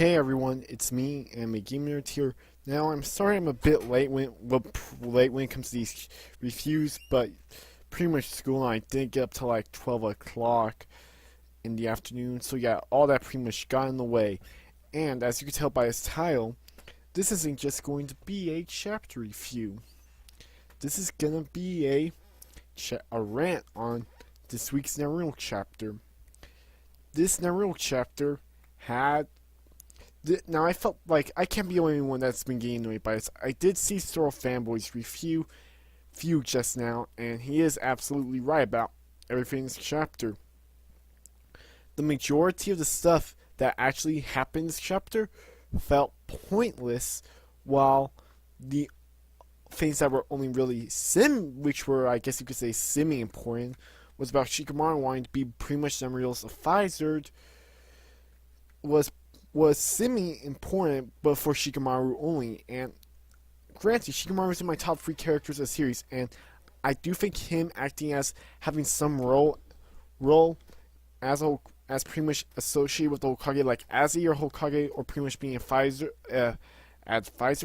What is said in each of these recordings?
Hey everyone, it's me and my gamer here. Now I'm sorry I'm a bit late when it comes to these reviews, but pretty much school and I didn't get up till like 12 o'clock in the afternoon, so yeah, all that pretty much got in the way. And as you can tell by this title, this isn't just going to be a chapter review. This is gonna be a rant on this week's Naruto chapter. This Naruto chapter had now I felt like I can't be the only one that's been getting annoyed by this. I did see Thorough Fanboy's review just now, and he is absolutely right about everything in this chapter. The majority of the stuff that actually happened in this chapter felt pointless, while the things that were only really which were, I guess you could say, semi-important, was about Shikamaru wanting to be pretty much Naruto's advisor, was semi-important, but for Shikamaru only. And granted, Shikamaru is in my top 3 characters of the series, and I do think him acting as having some role as pretty much associated with the Hokage, like as a Hokage, or pretty much being advisor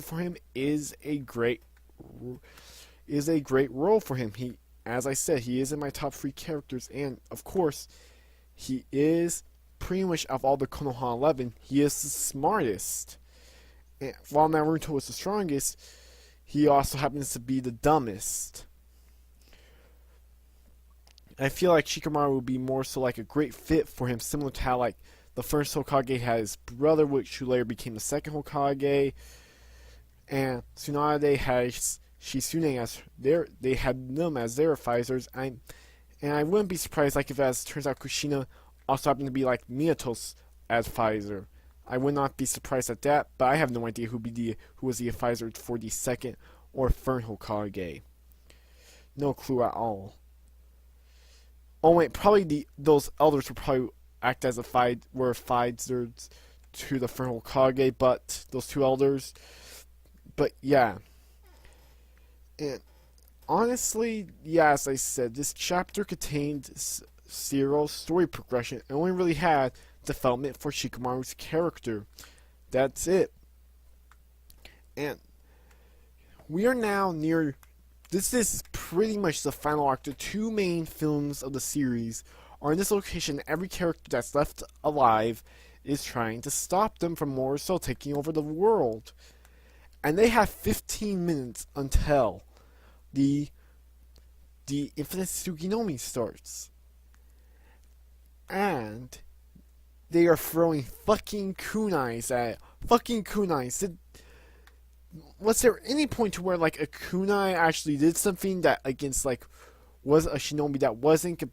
for him, is a great role for him. As I said, he is in my top 3 characters, and of course, he is pretty much, of all the Konoha 11, he is the smartest. And while Naruto was the strongest, he also happens to be the dumbest. I feel like Shikamaru would be more so like a great fit for him, similar to how like the first Hokage had his brother, which who later became the second Hokage, and Tsunade has Shizune as they had them as their advisors. I wouldn't be surprised like if, as it turns out, Kushina also happened to be like Miyato's advisor. I would not be surprised at that, but I have no idea who was the advisor for the second or third Hokage. No clue at all. Oh wait, probably those elders would probably act as advisors to the third Hokage, but those 2 elders. But yeah. And honestly, yeah, as I said, this chapter contained zero story progression and only really had development for Shikamaru's character. That's it. And we are now near. This is pretty much the final arc. The 2 main films of the series are in this location. Every character that's left alive is trying to stop them from more so taking over the world. And they have 15 minutes until the Infinite Tsukuyomi starts. And they are throwing fucking kunais at it. Fucking kunais. Was there any point to where like a kunai actually did something that against like was a shinobi that wasn't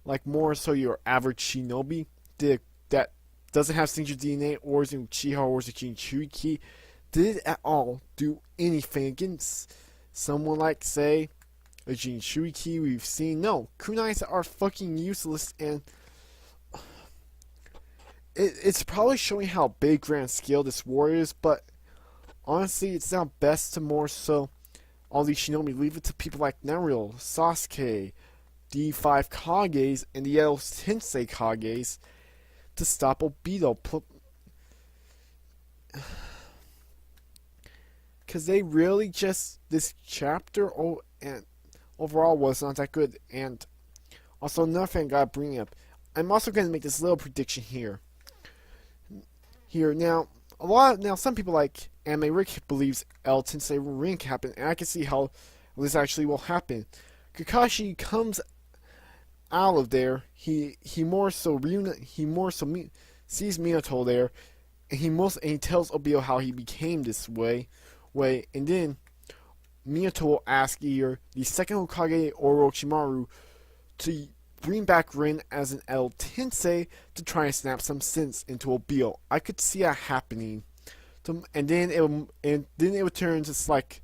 like more so your average shinobi that doesn't have Shinju DNA or is in Uchiha or is in Jinchuriki? Did it at all do anything against someone like, say, a Jinchuriki we've seen? No, kunais are fucking useless, and it's probably showing how big grand scale this war is, but honestly, it's now best to more so all these shinobi leave it to people like Naruto, Sasuke, the 5 Kages, and the Yellow Tensei Kages to stop Obito. Because they really just, this chapter and overall was not that good. And also another thing I gotta bring up, I'm also gonna make this little prediction here. Now, some people like Anime Rick believes El Tensei Ring can happen, and I can see how this actually will happen. Kakashi comes out of there. He more so sees Minato there, and he tells Obito how he became this way, and then Minato will ask either the second Hokage or Orochimaru to bring back Rin as an El Tensei to try and snap some sense into Obito. I could see that happening, and then it would turn into like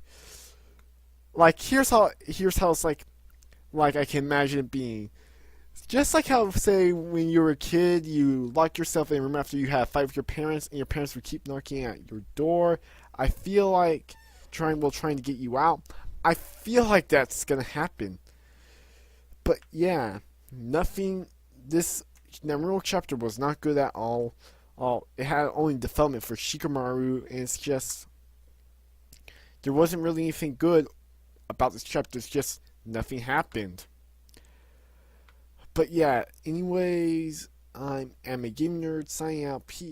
here's how it's like I can imagine it being. Just like how, say, when you were a kid, you locked yourself in a room after you had a fight with your parents, and your parents would keep knocking at your door. I feel like trying to get you out. I feel like that's gonna happen. But yeah, nothing. This Naruto chapter was not good at all. it had only development for Shikamaru, and it's just there wasn't really anything good about this chapter. It's just nothing happened. But yeah, anyways, I'm a gaming nerd signing out. Peace.